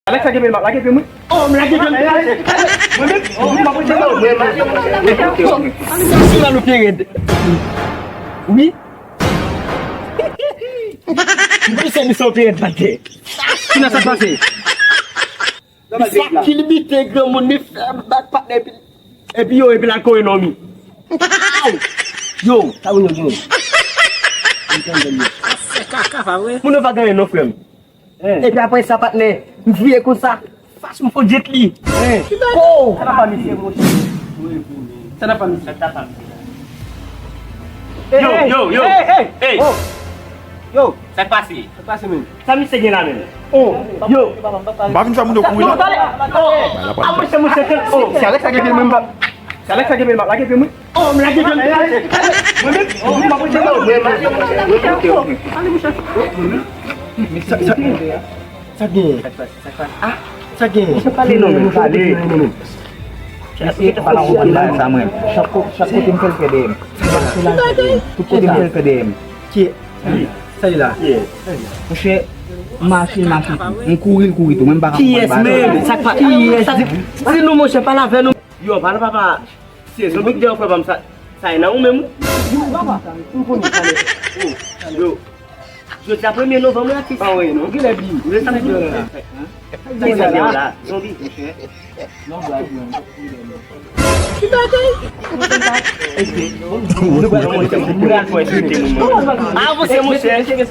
Alex lagi main lagi film. Oh, lagi film. Oh, apa sih lo? Lalu kira. Oui. Bisa disopir tadi. Kena sa passé. Qu'il bite grand mon nif backpack et puis yo et puis la ko enomi. Yo, tahu yo. Mun va gagner no frère. Et puis après ça partner, vie comme ça. Face mon faut jet li. Oh, ça n'a pas mis mon ça n'a pas mis ça pas. Yo. Hey. Yo, ça passe même. Ça me c'est là même. Oh, yo. Bavin sa mundo kuwi la. Apa sih mu setel? Oh, si Alex lagi film mbak. Si Alex lagi film lagi film. Oh, lagi film. Oh, apa sih lo? Sagi. Ah, sagi. Sekali lo. Sekali. Kita pala ko pala sama. Syaku tinggal ke dem. Tuku tinggal ke dem. Cik. Saya lah. Monsieur masih ngkuil itu memang Yes, man. Sakpa. Yes. Si nous mon pas la veine. Yo, pas papa. Si no big deal problem sa na um mesmo. Yo. Je t'ai premier novembre là qui va ouais, non? Qui l'a dit? Vous êtes en train de là. Ça vient là. Non dit. Non blague. Ah, você é mulher. Chega.